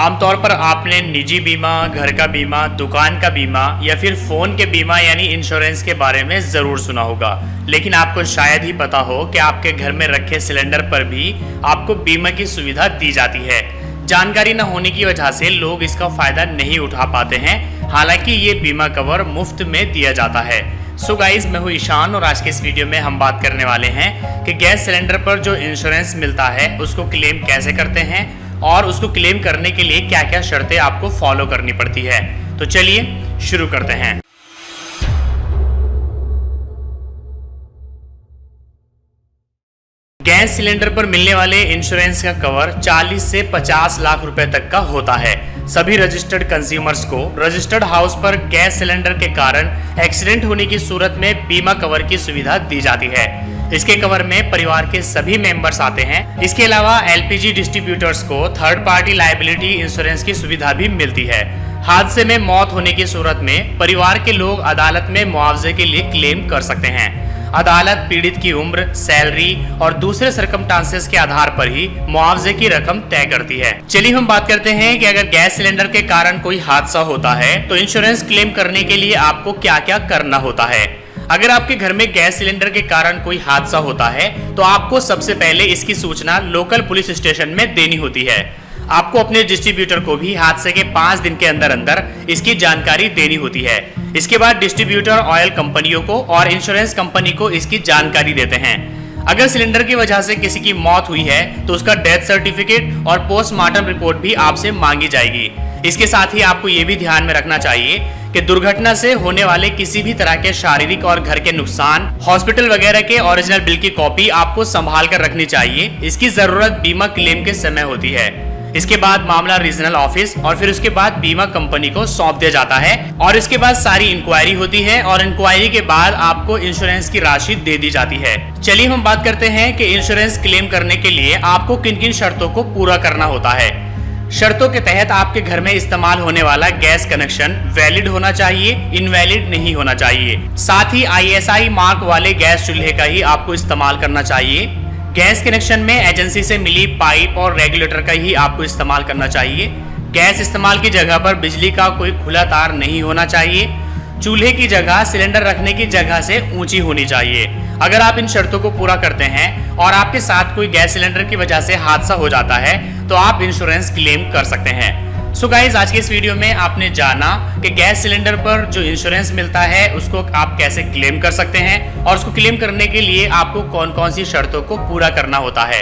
आमतौर पर आपने निजी बीमा, घर का बीमा, दुकान का बीमा या फिर फ़ोन के बीमा यानी इंश्योरेंस के बारे में ज़रूर सुना होगा, लेकिन आपको शायद ही पता हो कि आपके घर में रखे सिलेंडर पर भी आपको बीमा की सुविधा दी जाती है। जानकारी न होने की वजह से लोग इसका फ़ायदा नहीं उठा पाते हैं, हालांकि ये बीमा कवर मुफ्त में दिया जाता है। सो गाइस, मैं हूँ ईशान और आज के इस वीडियो में हम बात करने वाले हैं कि गैस सिलेंडर पर जो इंश्योरेंस मिलता है उसको क्लेम कैसे करते हैं और उसको क्लेम करने के लिए क्या क्या शर्तें आपको फॉलो करनी पड़ती है। तो चलिए शुरू करते हैं। गैस सिलेंडर पर मिलने वाले इंश्योरेंस का कवर 40 से 50 लाख रुपए तक का होता है। सभी रजिस्टर्ड कंज्यूमर्स को रजिस्टर्ड हाउस पर गैस सिलेंडर के कारण एक्सीडेंट होने की सूरत में बीमा कवर की सुविधा दी जाती है। इसके कवर में परिवार के सभी मेंबर्स आते हैं। इसके अलावा एलपीजी डिस्ट्रीब्यूटर्स को थर्ड पार्टी लायबिलिटी इंश्योरेंस की सुविधा भी मिलती है। हादसे में मौत होने की सूरत में परिवार के लोग अदालत में मुआवजे के लिए क्लेम कर सकते हैं। अदालत पीड़ित की उम्र, सैलरी और दूसरे सर्कमस्टांसेस के आधार पर ही मुआवजे की रकम तय करती है। चलिए हम बात करते हैं कि अगर गैस सिलेंडर के कारण कोई हादसा होता है तो इंश्योरेंस क्लेम करने के लिए आपको क्या क्या करना होता है। अगर आपके घर में गैस सिलेंडर के कारण कोई हादसा होता है तो आपको सबसे पहले इसकी सूचना लोकल पुलिस स्टेशन में देनी होती है। आपको अपने डिस्ट्रीब्यूटर को भी हादसे के 5 दिन के अंदर अंदर इसकी जानकारी देनी होती है। इसके बाद डिस्ट्रीब्यूटर ऑयल कंपनियों को और इंश्योरेंस कंपनी को इसकी जानकारी देते हैं। अगर सिलेंडर की वजह से किसी की मौत हुई है तो उसका डेथ सर्टिफिकेट और पोस्टमार्टम रिपोर्ट भी आपसे मांगी जाएगी। इसके साथ ही आपको ये भी ध्यान में रखना चाहिए कि दुर्घटना से होने वाले किसी भी तरह के शारीरिक और घर के नुकसान, हॉस्पिटल वगैरह के ओरिजिनल बिल की कॉपी आपको संभाल कर रखनी चाहिए। इसकी जरूरत बीमा क्लेम के समय होती है। इसके बाद मामला रीजनल ऑफिस और फिर उसके बाद बीमा कंपनी को सौंप दिया जाता है और इसके बाद सारी इंक्वायरी होती है और इंक्वायरी के बाद आपको इंश्योरेंस की राशि दे दी जाती है। चलिए हम बात करते हैं कि इंश्योरेंस क्लेम करने के लिए आपको किन किन शर्तों को पूरा करना होता है। शर्तों के तहत आपके घर में इस्तेमाल होने वाला गैस कनेक्शन वैलिड होना चाहिए, इनवैलिड नहीं होना चाहिए। साथ ही ISI मार्क वाले गैस चूल्हे का ही आपको इस्तेमाल करना चाहिए। गैस कनेक्शन में एजेंसी से मिली पाइप और रेगुलेटर का ही आपको इस्तेमाल करना चाहिए। गैस इस्तेमाल की जगह पर बिजली का कोई खुला तार नहीं होना चाहिए। चूल्हे की जगह सिलेंडर रखने की जगह से ऊंची होनी चाहिए। अगर आप इन शर्तों को पूरा करते हैं और आपके साथ कोई गैस सिलेंडर की वजह से हादसा हो जाता है तो आप इंश्योरेंस क्लेम कर सकते हैं। सो गाइस, आज के इस वीडियो में आपने जाना कि गैस सिलेंडर पर जो इंश्योरेंस मिलता है उसको आप कैसे क्लेम कर सकते हैं और उसको क्लेम करने के लिए आपको कौन कौन सी शर्तों को पूरा करना होता है।